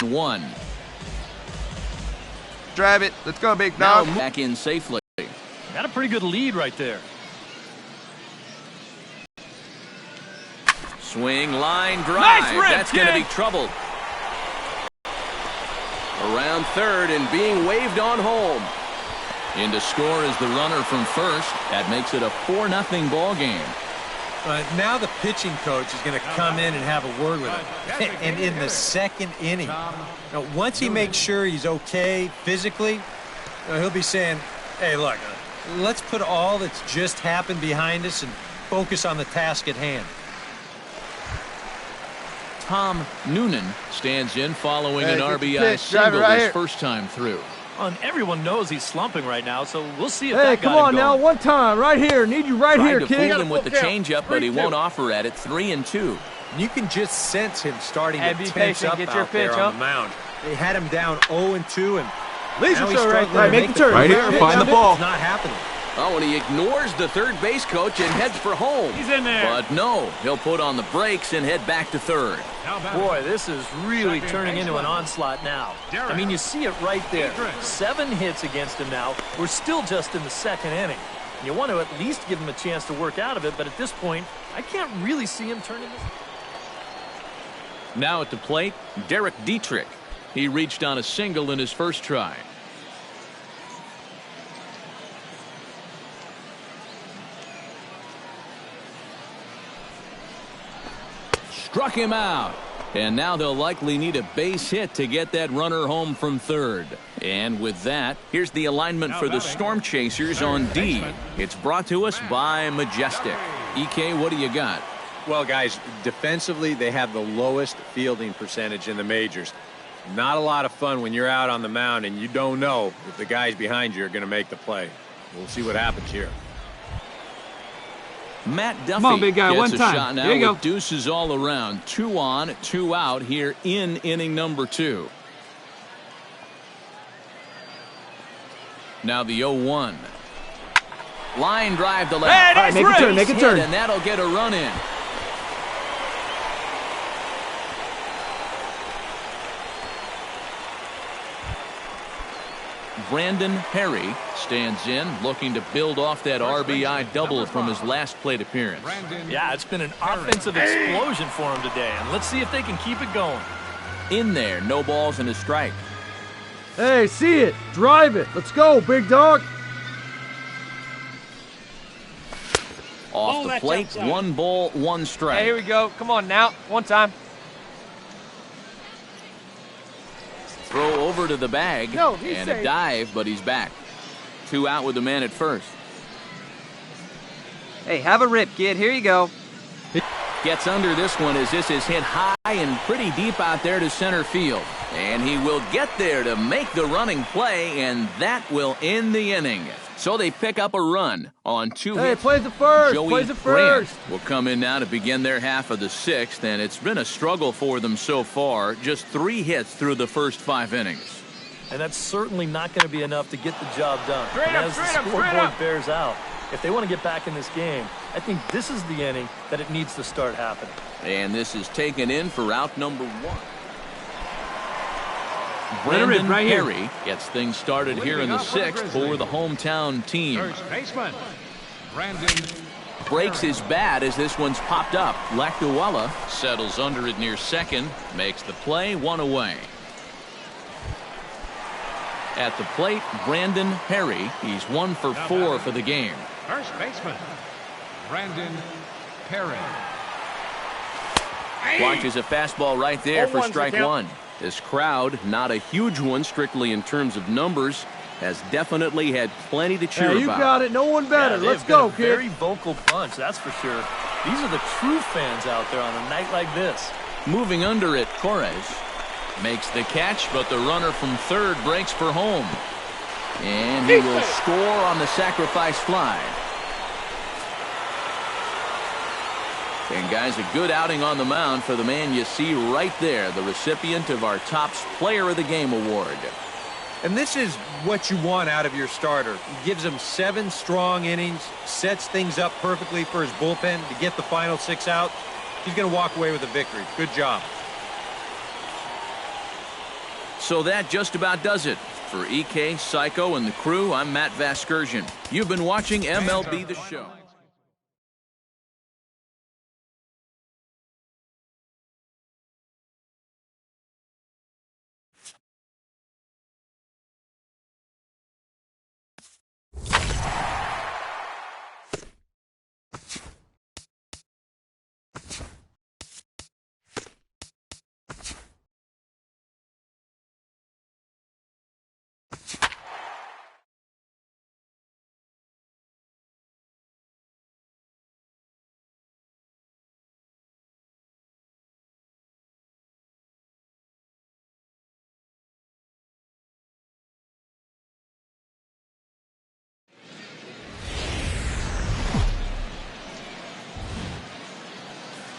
1. Drive it. Let's go, big Now dog. back in safely. Got a pretty good lead right there. Swing, line, drive. Nice rip, That's going to kid. be trouble. Around third and being waved on home. In to score is the runner from first. That makes it a 4-0 ball game. Now the pitching coach is going to come in and have a word with him. And in the second inning, now, once he makes sure he's okay physically, he'll be saying, hey, look, let's put all that's just happened behind us and focus on the task at hand. Tom Noonan stands in following an RBI pitch. single Right his here. first time through. And everyone knows he's slumping right now, so we'll see if Hey, that come got him on now, going. one time, right here. Need you right Tried here, to kid. fool him with the changeup, but he won't offer at it. 3-2. You can just sense him starting Hey, to be tense patient, up get your out there pitch, on huh? the mound. They had him down 0-2, and Lisa now he's show right struggling there. to Make make the turn. Right pitch. here, find the ball. It's not happening. Oh, and he ignores the third base coach and heads for home. He's in there. But no, he'll put on the brakes and head back to third. Boy, this is really turning into an onslaught now. I mean, you see it right there. 7 hits against him now. We're still just in the second inning. You want to at least give him a chance to work out of it, but at this point, I can't really see him turning this. Now at the plate, Derek Dietrich. He reached on a single in his first try. Struck him out. And now they'll likely need a base hit to get that runner home from third. And with that, here's the alignment for the Storm Chasers on D. It's brought to us by Majestic. EK, what do you got? Well, guys, defensively, they have the lowest fielding percentage in the majors. Not a lot of fun when you're out on the mound and you don't know if the guys behind you are going to make the play. We'll see what happens here. Matt Duffy on, big guy, gets one a time. shot now Here you go. with deuces all around. 2 on, 2 out here in inning number 2. Now the 0-1. Line drive to left. Hey, nice Make a rip. turn, make a Hit, turn. and that'll get a run in. Brandon Perry stands in, looking to build off that RBI double from his last plate appearance. Yeah, it's been an offensive explosion for him today, and let's see if they can keep it going. In there, no balls and a strike. Hey, see it. Drive it. Let's go, big dog. Off the plate, 1 ball, 1 strike. Hey, here we go. Come on now. One time. Throw over to the bag, No, he's and safe. a dive, but he's back. 2 out with the man at first. Hey, have a rip, kid. Here you go. Gets under this one as this is hit high and pretty deep out there to center field. And he will get there to make the running play, and that will end the inning. So they pick up a run on 2 Hey, hits. plays it first. Joey Plays it Grant first. will come in now to begin their half of the 6th, and it's been a struggle for them so far. Just 3 hits through the first 5 innings. And that's certainly not going to be enough to get the job done. Straight And up, as the straight up, straight scoreboard up. bears out, if they want to get back in this game, I think this is the inning that it needs to start happening. And this is taken in for out number 1. Let her in, Brandon right here. Perry gets things started here in the 6th for the hometown team. First baseman, Brandon Breaks his bat as this one's popped up. Lactuella settles under it near second, makes the play, 1 away. At the plate, Brandon Perry. He's 1 for 4 for the game. First baseman, Brandon Perry. Watches a fastball right there for 0-1's strike the count. 1. This crowd, not a huge one strictly in terms of numbers, has definitely had plenty to cheer Hey, you about. got it. No one better. Yeah, Let's they've been go, a very kid. vocal bunch, that's for sure. These are the true fans out there on a night like this. Moving under it, Torres makes the catch, but the runner from third breaks for home. And he will score on the sacrifice fly. And guys, a good outing on the mound for the man you see right there, the recipient of our Topps Player of the Game award. And this is what you want out of your starter. He gives him 7 strong innings, sets things up perfectly for his bullpen to get the final 6 out. He's going to walk away with a victory. Good job. So that just about does it. For EK, Psycho, and the crew, I'm Matt Vasgersian. You've been watching MLB The Show.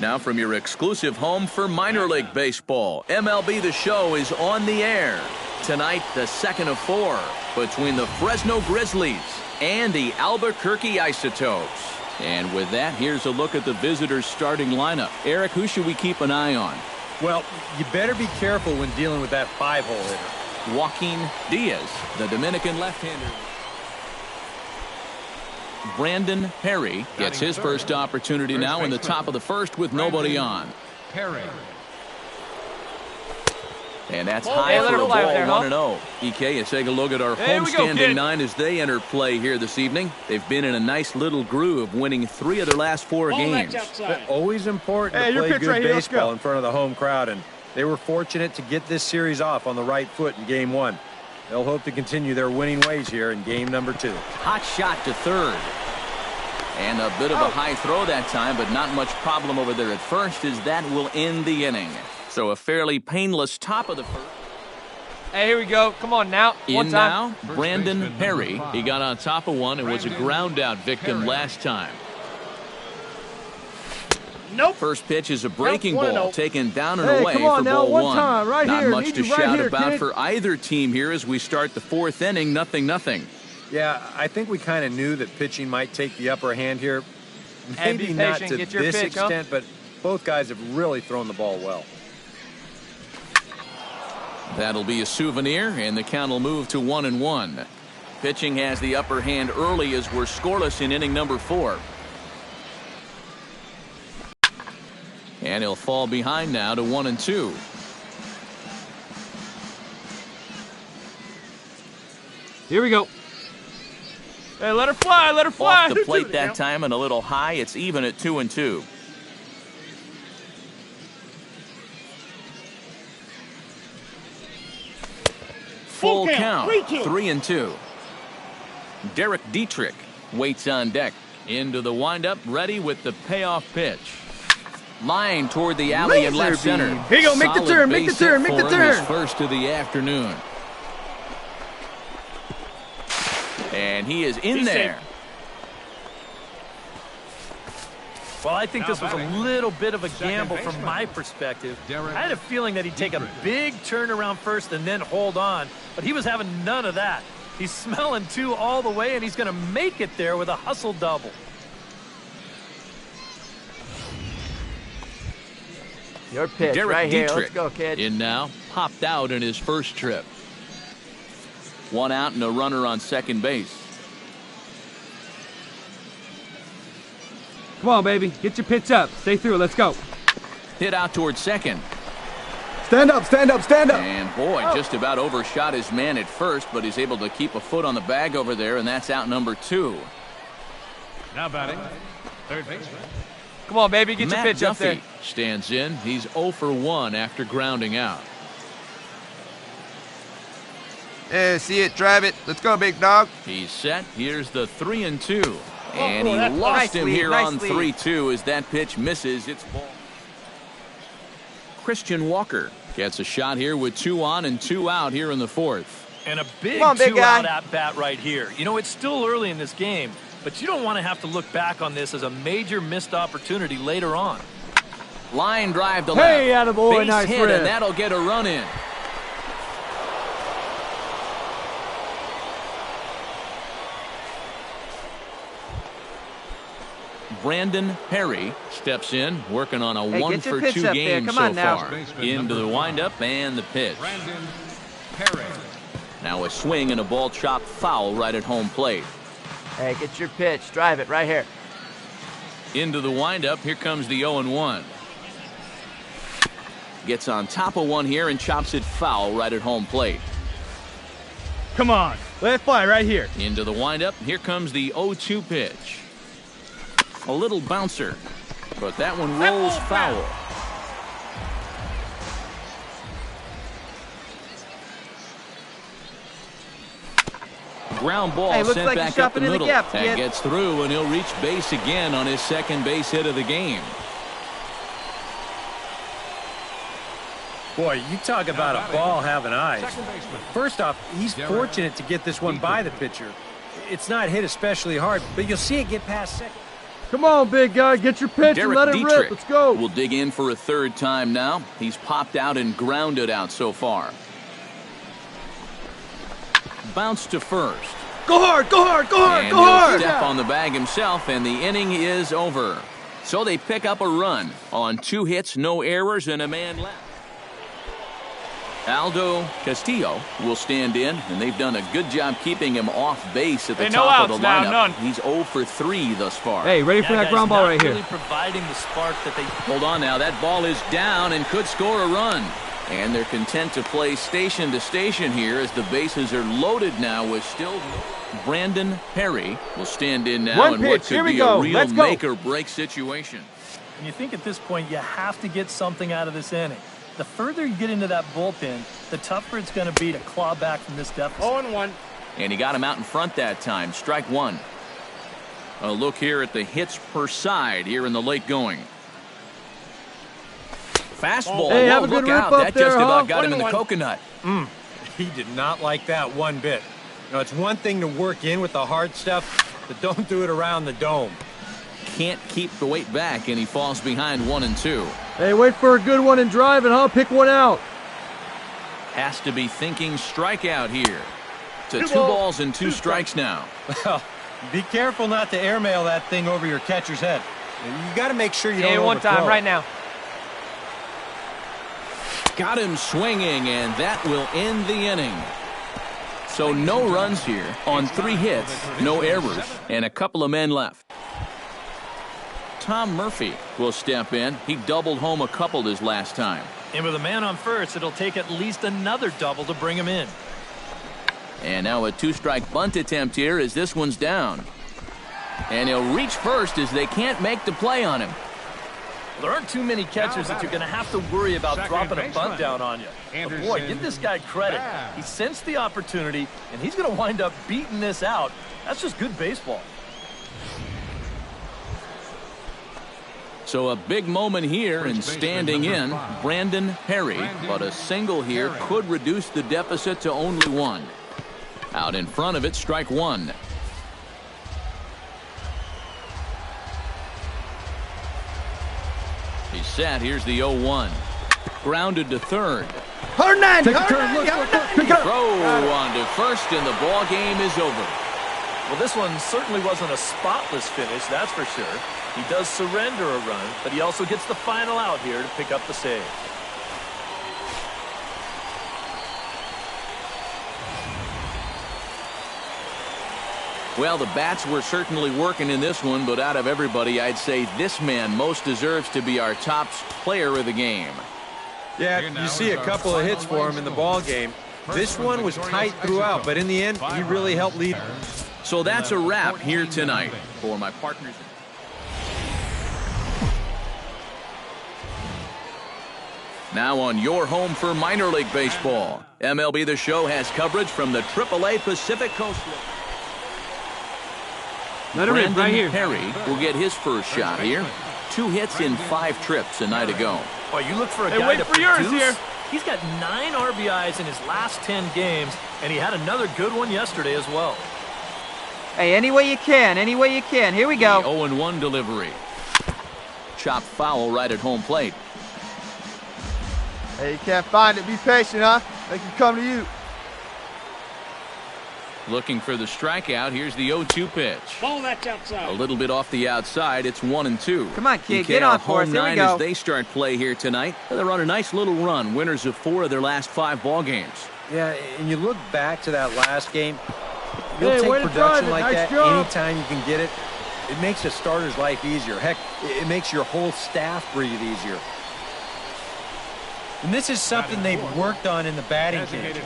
Now from your exclusive home for minor league baseball, MLB The Show is on the air. Tonight, the second of 4 between the Fresno Grizzlies and the Albuquerque Isotopes. And with that, here's a look at the visitors' starting lineup. Eric, who should we keep an eye on? Well, you better be careful when dealing with that 5-hole hitter. Joaquin Diaz, the Dominican left-hander. Brandon Perry gets his first opportunity now in the top of the first with nobody on. Perry. And that's high for a ball, 1-0. EK, you take a look at our homestanding 9 as they enter play here this evening. They've been in a nice little groove, winning 3 of their last 4 games. Always important to play good baseball in front of the home crowd, and they were fortunate to get this series off on the right foot in Game 1. They'll hope to continue their winning ways here in Game number 2. Hot shot to third. And a bit of a high throw that time, but not much problem over there at first, as that will end the inning. So a fairly painless top of the first. Hey, here we go. Come on now. One time. Now, Brandon Perry. He got on top of one and was a ground-out victim last time. Nope. First pitch is a breaking ball taken down and away come on for now, ball 1. Time, right Not here. much Need to you right shout here, about kid. for either team here as we start the 4th inning, 0-0. Yeah, I think we kind of knew that pitching might take the upper hand here. Maybe be not patient, to get your this pitch, extent, but both guys have really thrown the ball well. That'll be a souvenir, and the count will move to 1-1. Pitching has the upper hand early as we're scoreless in inning number 4. And he'll fall behind now to 1-2. Here we go. Hey, let her fly. Let her fly. Off the plate that time and a little high. It's even at 2-2. Full count. 3-2. Derek Dietrich waits on deck. Into the windup, ready with the payoff pitch. Line toward the alley in left center. Here you go. Make the turn. Make the turn. Make the turn. His first of the afternoon. And he is in there. Well, I think this was a little bit of a gamble from my perspective. I had a feling that he'd take a big turnaround first and then hold on, but he was having none of that. He's smelling 2 all the way, and he's going to make it there with a hustle double. Your pitch Derek right Dietrich here. Let's go, kid. in now. Popped out in his first trip. 1 out and a runner on second base. Come on, baby. Get your pitch up. Stay through it. Let's go. Hit out towards second. Stand up, stand up, stand up. And boy, just about overshot his man at first, but he's able to keep a foot on the bag over there, and that's out number 2. Now batting, third baseman. Come on, baby. Get Matt your pitch Duffy up there. stands in. He's 0 for 1 after grounding out. Yeah, see it, drive it. Let's go, big dog. He's set. Here's the 3-2. And he that's lost nice him lead, here nice on lead. 3-2 as that pitch misses. It's ball. Christian Walker gets a shot here with 2 on and 2 out here in the 4th. And a big Come on, big 2-out guy. at-bat right here. You know, it's still early in this game, but you don't want to have to look back on this as a major missed opportunity later on. Line drive to Hey, left. attaboy, Base nice hit, rip. and that'll get a run in. Brandon Perry steps in, working on a Hey, 1 get your for pitch 2 up there. games Come so on now. far. Into the windup and the pitch. Brandon Perry. Now a swing and a ball chopped foul right at home plate. Hey, get your pitch. Drive it right here. Into the windup. Here comes the 0-1. Gets on top of one here and chops it foul right at home plate. Come on. Let it fly right here. Into the windup. Here comes the 0-2 pitch. A little bouncer, but that one rolls foul. Ground ball looks sent like back you're up the shopping in the middle. gaps, And kid. gets through, and he'll reach base again on his second base hit of the game. Boy, you talk about a ball having eyes. First off, he's fortunate to get this one by the pitcher. It's not hit especially hard, but you'll see it get past second. Come on, big guy. Get your pitch and let it rip. Let's go. Will dig in for a third time now. He's popped out and grounded out so far. Bounce to first. Go hard, go hard, go hard, And go he'll hard. step on the bag himself, and the inning is over. So they pick up a run on 2 hits, no errors, and a man left. Aldo Castillo will stand in, and they've done a good job keeping him off base at the top of the lineup. None. He's 0 for 3 thus far. Hey, ready for that ground ball right here. Really providing the spark that they. Hold on now. That ball is down and could score a run. And they're content to play station to station here as the bases are loaded now with still. Brandon Perry will stand in now One in what pitch. Here could we be go. a real Let's go. make or break situation. And you think at this point you have to get something out of this inning. The further you get into that bullpen, the tougher it's going to be to claw back from this deficit. 0-1. And he got him out in front that time. Strike one. A look here at the hits per side here in the late going. Fastball. Hey, have Whoa, a good look rip out. up That there, just about huh? got him in the 1-1. coconut. He did not like that one bit. You know, it's one thing to work in with the hard stuff, but don't do it around the dome. Can't keep the weight back, and he falls behind 1-2. Hey, wait for a good one and drive it, huh? Pick one out. Has to be thinking strikeout here. To 2 balls and 2 strikes now. Well, be careful not to airmail that thing over your catcher's head. You got to make sure you Hey, don't one time, overthrow it. right now. Got him swinging, and that will end the inning. So no runs here on 3 hits, no errors, and a couple of men left. Tom Murphy will step in. He doubled home a couple his last time. And with a man on first, it'll take at least another double to bring him in. And now a 2-strike bunt attempt here as this one's down. And he'll reach first as they can't make the play on him. There aren't too many catchers that you're going to have to worry about dropping a bunt down on you. But boy, give this guy credit. He sensed the opportunity, and he's going to wind up beating this out. That's just good baseball. So a big moment here and standing in, Brandon Perry. But a single here could reduce the deficit to only 1. Out in front of it, strike 1. He's set. Here's the 0-1. Grounded to third. Take a turn. Look. Pick it up. Throw on to first, and the ball game is over. Well, this one certainly wasn't a spotless finish, that's for sure. He does surrender a run, but he also gets the final out here to pick up the save. Well, the bats were certainly working in this one, but out of everybody, I'd say this man most deserves to be our top player of the game. Yeah, you see a couple of hits for him in the ball game. This one was tight throughout, but in the end, he really helped lead. So that's a wrap here tonight for my partners. Now on your home for minor league baseball, MLB The Show has coverage from the AAA Pacific Coast League. Let it rip Brandon right here. Perry will get his first shot here. 2 hits in 5 trips a night ago. Boy, you look for a Hey, guy wait to for yours produce. here. He's got 9 RBIs in his last 10 games, and he had another good one yesterday as well. Hey, any way you can, any way you can. Here we The go. 0-1 delivery. Chopped foul right at home plate. Hey, you can't find it. Be patient, huh? They can come to you. Looking for the strikeout. Here's the 0-2 pitch. Ball that's outside. A little bit off the outside. It's 1-2. Come on, kid, get on for us. Here we go. As they start play here tonight. They're on a nice little run. Winners of 4 of their last 5 ball games. Yeah, and you look back to that last game. You'll Hey, way take to drive production it. like Nice that job. anytime you can get it. It makes a starter's life easier. Heck, it makes your whole staff breathe easier. And this is something they've worked on in the batting cage,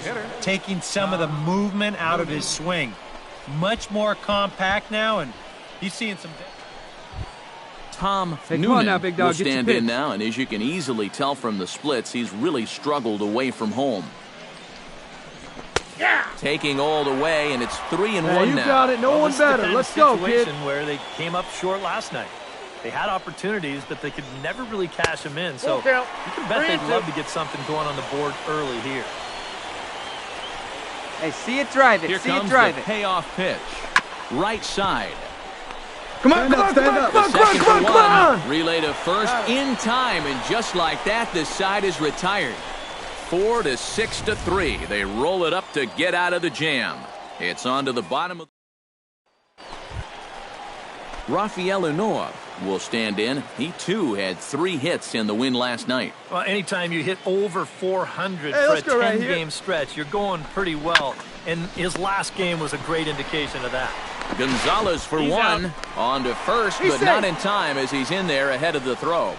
taking some of the movement out of his swing. Much more compact now, and he's seeing some... Tom Hey, come Noonan on now, big dog. will Get your stand pitch. in now, and as you can easily tell from the splits, he's really struggled away from home. Yeah. Taking all the way, and it's 3-1 Hey, you now. got it. No Well, one this is the better. kind Let's of go, kid. situation where they came up short last night. They had opportunities, but they could never really cash them in. So Full count. you can bet 3-2. they'd love to get something going on the board early here. Hey, see it, drive it. Here See it, comes drive the it. payoff pitch. Right side. Come on, come on, come on, come on, come on, Second come on, for come one. on. Relay to first in time, and just like that, the side is retired. 4-6-3. They roll it up to get out of the jam. It's on to the bottom of... Rafael Unoa will stand in. He, too, had 3 hits in the win last night. Well, anytime you hit over 400 Hey, for a let's go right here. 10-game stretch, you're going pretty well. And his last game was a great indication of that. Gonzalez for He's one. On to first, He's but not safe. in time as he's in there ahead of the throw.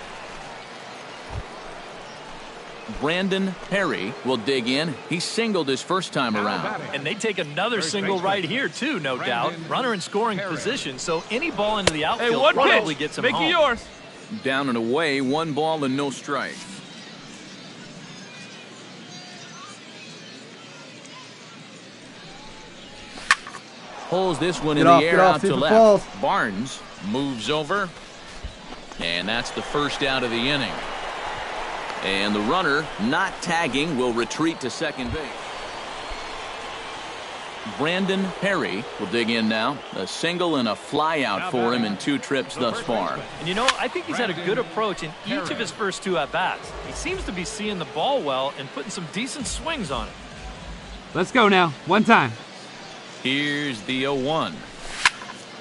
Brandon Perry will dig in. He singled his first time around. And they take another single right here, too, no doubt. Runner in scoring position, so any ball into the outfield Hey, one probably pitch. gets him Make home. it yours. Down and away, 1 ball and no strike. Pulls this one in Get off, the get air off, out see to if it left. falls. Barnes moves over. And that's the first out of the inning. And the runner, not tagging, will retreat to second base. Brandon Perry will dig in now. A single and a fly out for him in 2 trips thus far. And you know, I think he's had a good approach in each of his first 2 at-bats. He seems to be seeing the ball well and putting some decent swings on it. Let's go now. One time. Here's the 0-1.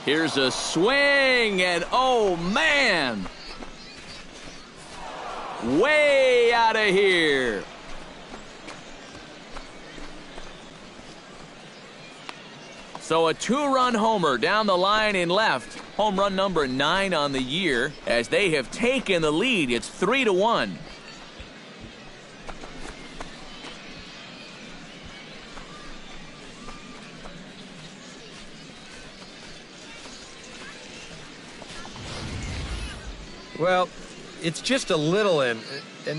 Here's a swing, and oh man! Way out of here. So a 2-run homer down the line in left. Home run number 9 on the year as they have taken the lead. It's 3-1. Well, it's just a little and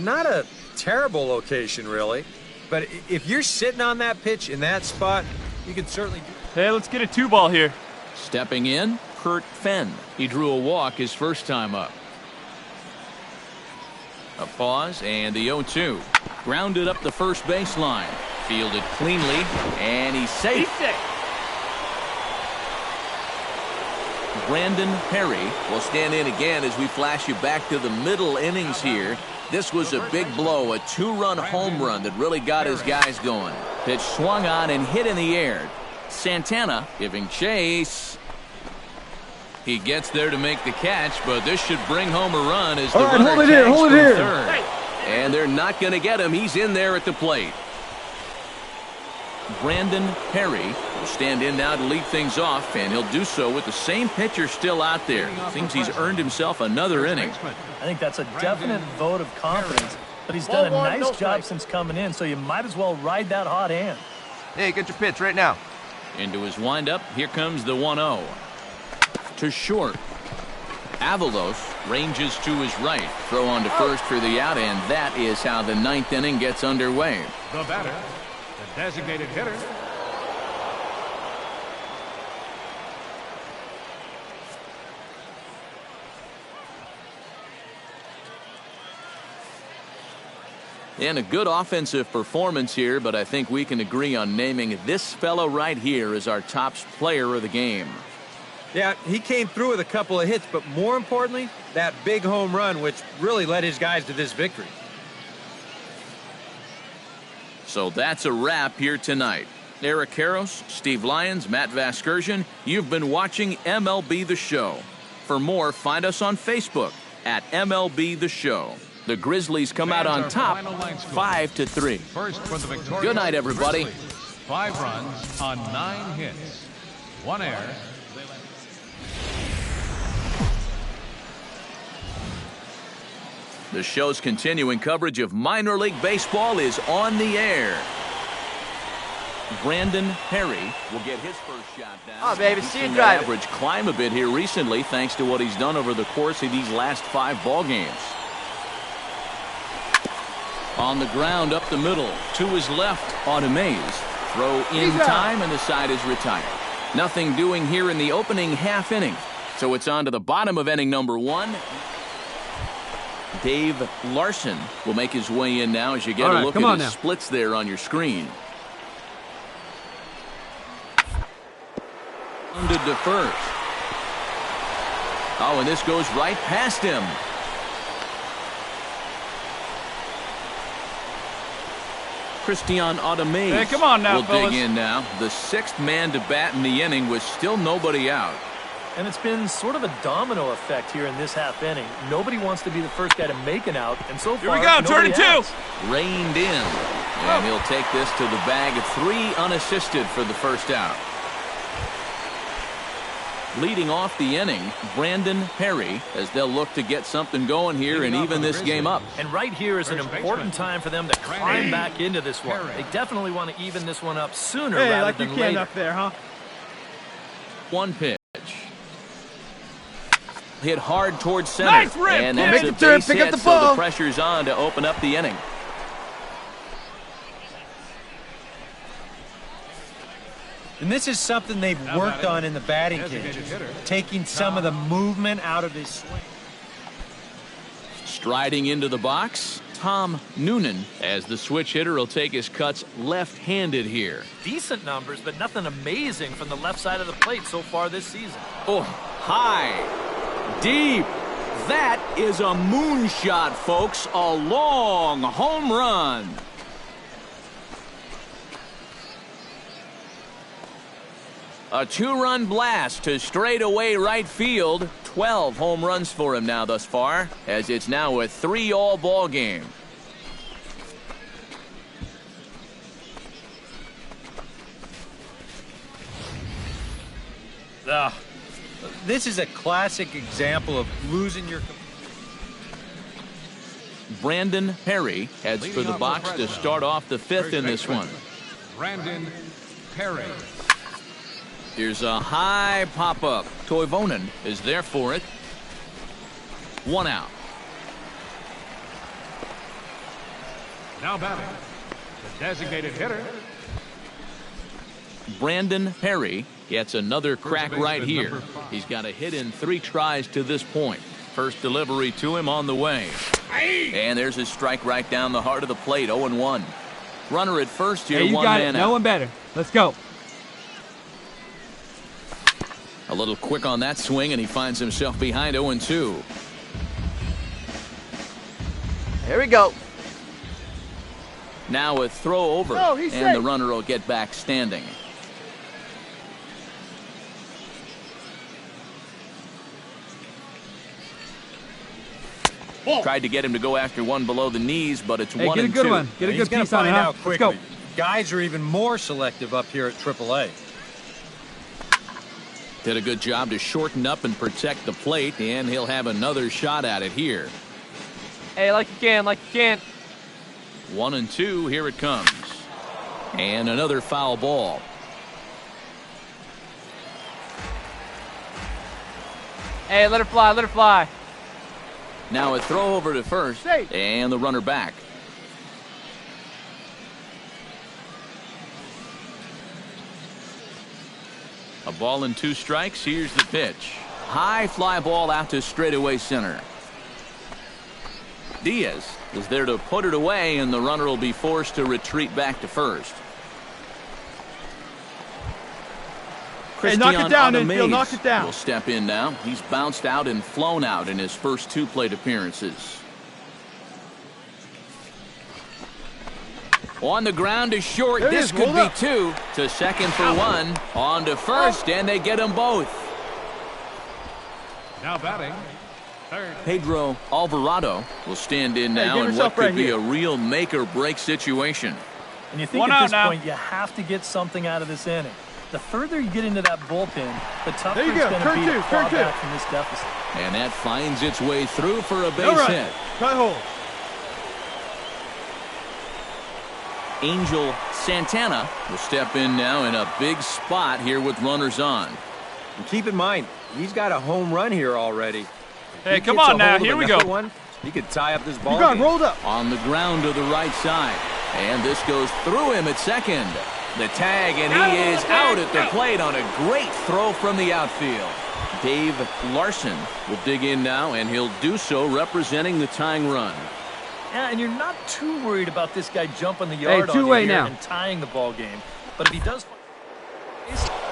not a terrible location, really. But if you're sitting on that pitch in that spot, you can certainly do it. Hey, let's get a 2-ball here. Stepping in, Kurt Fenn. He drew a walk his first time up. A pause, and the 0-2. Grounded up the first baseline. Fielded cleanly, and he's safe. Brandon Perry will stand in again as we flash you back to the middle innings here. This was a big blow, a 2-run home run that really got his guys going. Pitch swung on and hit in the air. Santana giving chase. He gets there to make the catch, but this should bring home a run as the All right, runner hold it here, tags hold it from here. third. And they're not going to get him. He's in there at the plate. Brandon Perry will stand in now to lead things off, and he'll do so with the same pitcher still out there. Seems he's earned himself another inning. I think that's a definite vote of confidence, but he's done a nice job since coming in, so you might as well ride that hot hand. Hey, get your pitch right now. Into his windup, here comes the 1-0. To short. Avalos ranges to his right. Throw on to first for the out, and that is how the 9th inning gets underway. The batter, the designated hitter. And a good offensive performance here, but I think we can agree on naming this fellow right here as our top player of the game. Yeah, he came through with a couple of hits, but more importantly, that big home run, which really led his guys to this victory. So that's a wrap here tonight. Eric Karros, Steve Lyons, Matt Vasgersian, you've been watching MLB The Show. For more, find us on Facebook at MLB The Show. The Grizzlies come out on top 5-3. First for the victorious Good night, everybody. Grizzlies. 5 runs on 9 hits. 1 error. The show's continuing coverage of minor league baseball is on the air. Brandon Perry will get his first shot down. Oh, baby, see you He's seen drive that it. average climb a bit here recently thanks to what he's done over the course of these last 5 ball games. On the ground up the middle, to his left on Mays. Throw in time and the side is retired. Nothing doing here in the opening half inning. So it's on to the bottom of inning number 1. Dave Larson will make his way in now as you get a look at his splits there on your screen. Wounded to first. Oh, and this goes right past him. Christian Ademays Hey, come on now, will fellas. dig in now. The 6th man to bat in the inning with still nobody out. And it's been sort of a domino effect here in this half inning. Nobody wants to be the first guy to make an out, and so far, Here we go, nobody 32. has. Reined in. And he'll take this to the bag of 3 unassisted for the first out. Leading off the inning, Brandon Perry, as they'll look to get something going here and even this game up. And right here is an important time for them to climb back into this one. They definitely want to even this one up sooner rather than later. up there, huh? 1 pitch. Hit hard towards center. Nice rip, and kid. that's Make a the turn, base pick up hit, the so the ball. pressure's on to open up the inning. And this is something they've worked on in the batting cage, taking some of the movement out of his swing. Striding into the box, Tom Noonan, as the switch hitter will take his cuts left-handed here. Decent numbers, but nothing amazing from the left side of the plate so far this season. Oh, high, deep. That is a moonshot, folks. A long home run. A 2-run blast to straightaway right field. 12 home runs for him now thus far, as it's now a 3-all ball game. This is a classic example of losing your... Brandon Perry heads for the box to start off the 5th in this one. Brandon Perry. Here's a high pop-up. Toivonen is there for it. 1 out. Now batting, the designated hitter. Brandon Perry gets another crack right here. He's got a hit in 3 tries to this point. First delivery to him on the way. And there's his strike right down the heart of the plate, 0-1. Runner at first here, Hey, you 1 got man it. out. No one better. Let's go. A little quick on that swing, and he finds himself behind 0-2. Here we go. Now a throw over, and the runner will get back standing. Tried to get him to go after one below the knees, but it's 1-2. Get a good one. Get a He's good gonna piece on it, find huh? out Let's go. quickly. Guys are even more selective up here at AAA. Did a good job to shorten up and protect the plate, and he'll have another shot at it here. Hey, like you can, like you can. 1-2, here it comes. And another foul ball. Hey, let it fly, let it fly. Now a throw over to first, and the runner back. A ball and 2 strikes. Here's the pitch. High fly ball out to straightaway center. Diaz is there to put it away, and the runner will be forced to retreat back to first. Hey, knock it down, Ademays infield, knock it down. will step in now. He's bounced out and flown out in his first 2 plate appearances. On the ground is short. This could be two. To second for one. On to first, and they get them both. Now batting, third. Pedro Alvarado will stand in now in what could be a real make-or-break situation. And you think at this point you have to get something out of this inning. The further you get into that bullpen, the tougher it's going to be to claw back from this deficit. And that finds its way through for a base hit. Try hold. Angel Santana will step in now in a big spot here with runners on. And keep in mind, he's got a home run here already. Hey, come on now. Here we go. He could tie up this ball. You got rolled up. On the ground to the right side. And this goes through him at second. The tag, and he is out at the plate on a great throw from the outfield. Dave Larson will dig in now, and he'll do so representing the tying run. Yeah, and you're not too worried about this guy jumping the yard on you here and tying the ball game. But if he does,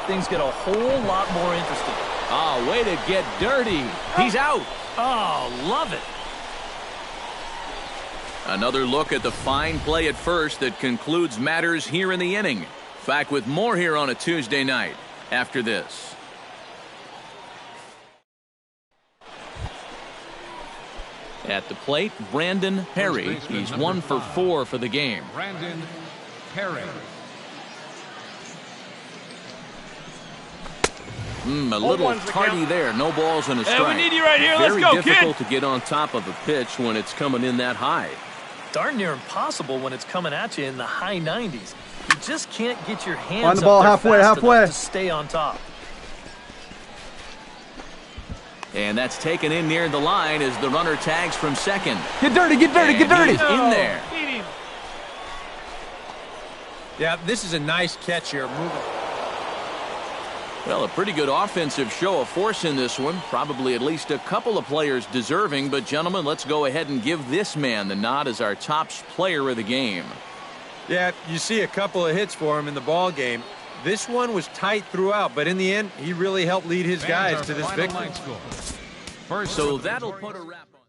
things get a whole lot more interesting. Oh, way to get dirty. He's out. Oh, love it. Another look at the fine play at first that concludes matters here in the inning. Back with more here on a Tuesday night after this. At the plate, Brandon Perry. He's 1 for 4 for the game. Brandon Perry. A little tardy there. No balls and a strike. Hey, we need you right here. Let's go, kid. Very difficult to get on top of a pitch when it's coming in that high. Darn near impossible when it's coming at you in the high 90s. You just can't get your hands Find the ball up there halfway. To stay on top. And that's taken in near the line as the runner tags from second. Get dirty, get dirty, get dirty. He's in there. Yeah, this is a nice catch here. Moving. Well, a pretty good offensive show of force in this one. Probably at least a couple of players deserving. But, gentlemen, let's go ahead and give this man the nod as our top player of the game. Yeah, you see a couple of hits for him in the ball game. This one was tight throughout, but in the end, he really helped lead his guys to this victory. So that'll put a wrap on.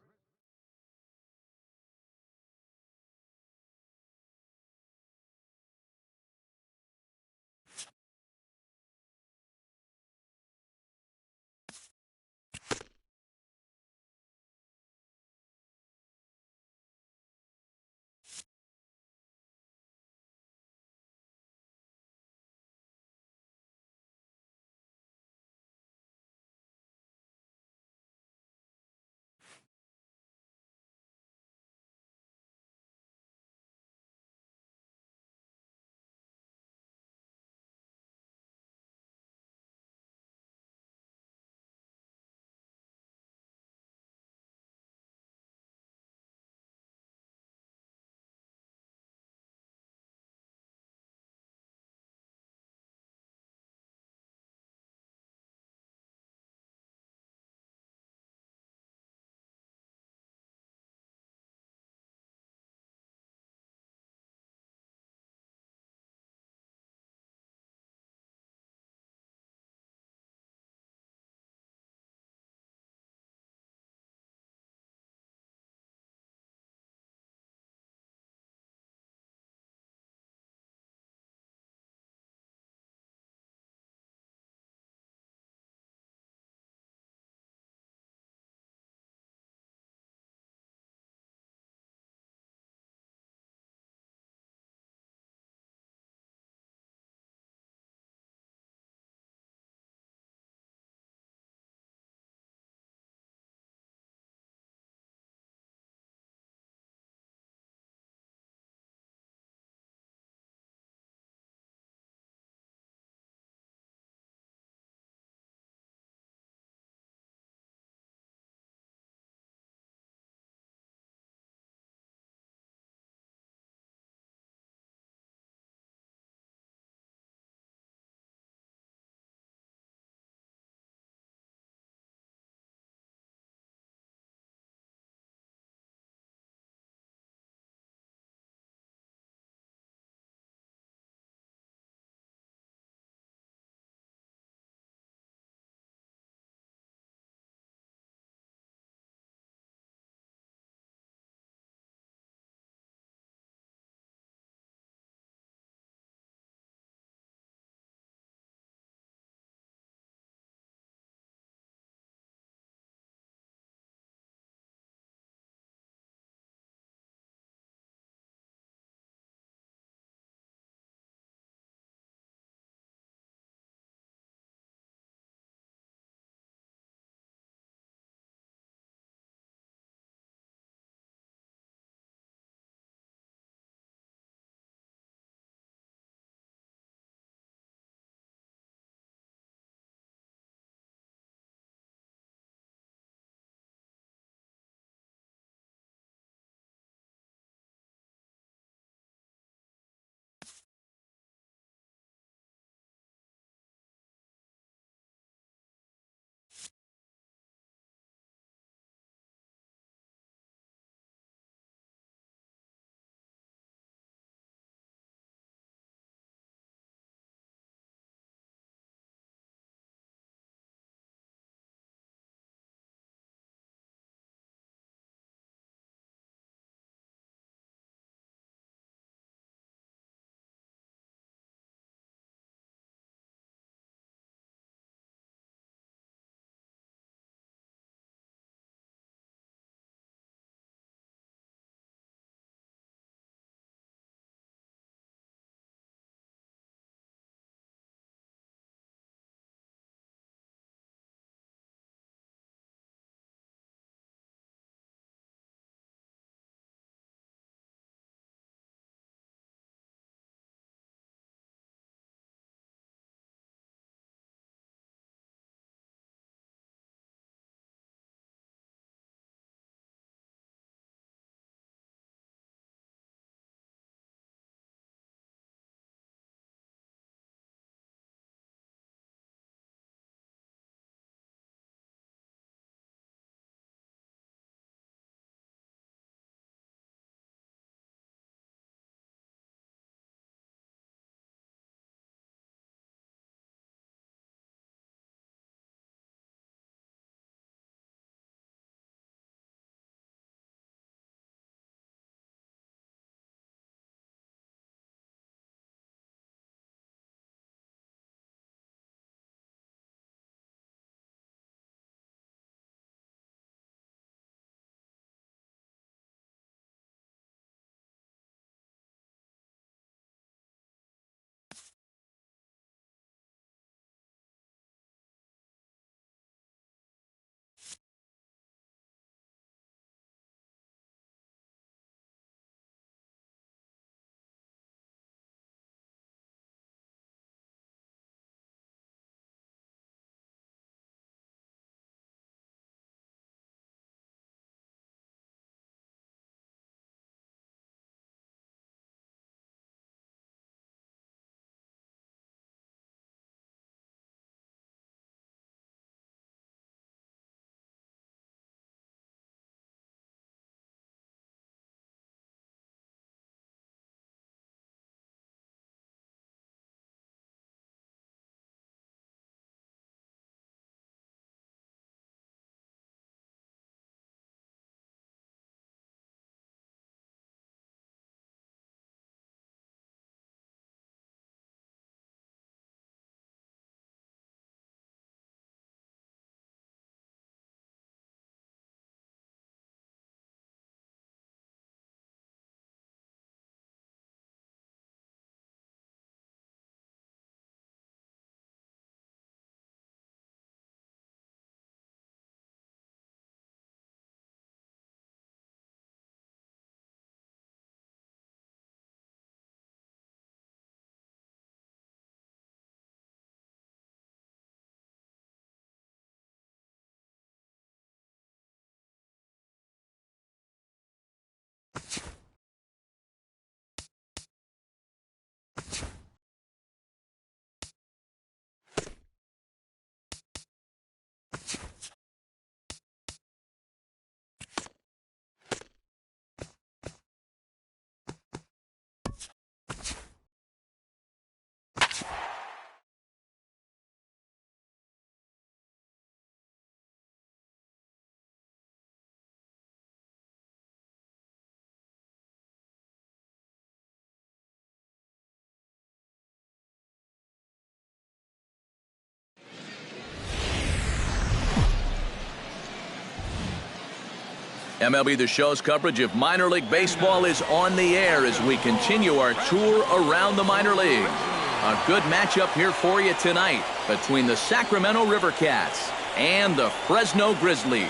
MLB The Show's coverage of minor league baseball is on the air as we continue our tour around the minor leagues. A good matchup here for you tonight between the Sacramento River Cats and the Fresno Grizzlies.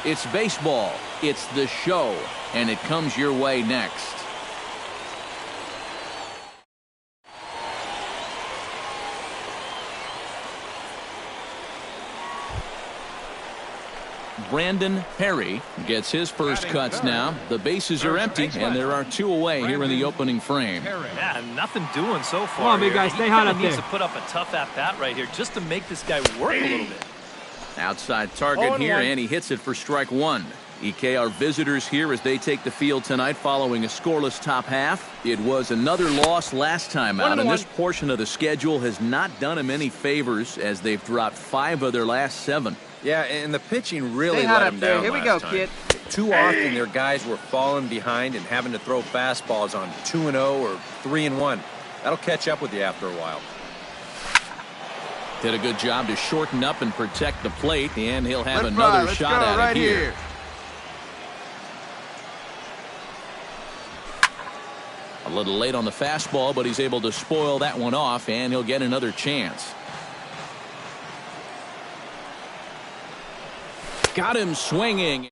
It's baseball, it's the show, and it comes your way next. Brandon Perry gets his first cuts now. The bases are empty, and there are 2 away here in the opening frame. Yeah, nothing doing so far. Come on, big guy, stay hot up there. He needs to put up a tough at-bat right here just to make this guy work a little bit. Outside target here, and he hits it for strike 1. EK are visitors here as they take the field tonight following a scoreless top half. It was another loss last time out, and this portion of the schedule has not done them any favors as they've dropped 5 of their last 7. Yeah, and the pitching really let them down. Here we go, kid. Too often their guys were falling behind and having to throw fastballs on 2-0 or 3-1. That'll catch up with you after a while. Did a good job to shorten up and protect the plate, and he'll have another shot at it here. A little late on the fastball, but he's able to spoil that one off, and he'll get another chance. Got him swinging.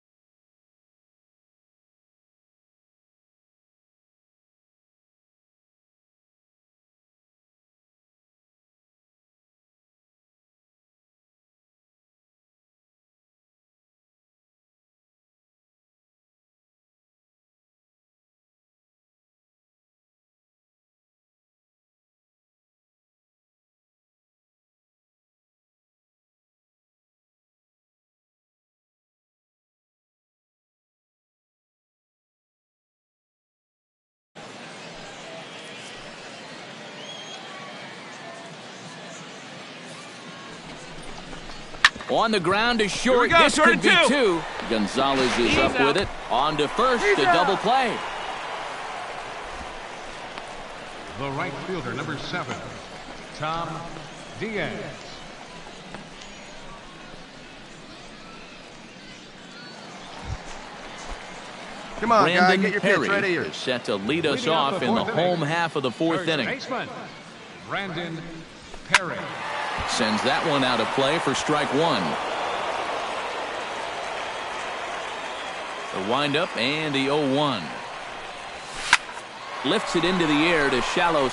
On the ground is short. This could be 2. Gonzalez is up with it. On to first. A double play. The right fielder, number 7, Tom Diaz. Come on, Brandon guy, get your Perry pitch ready here. is set to lead us off in the home half of the 4th inning. Baseman, Brandon Perry. Sends that one out of play for strike 1. The windup and the 0-1. Lifts it into the air to shallow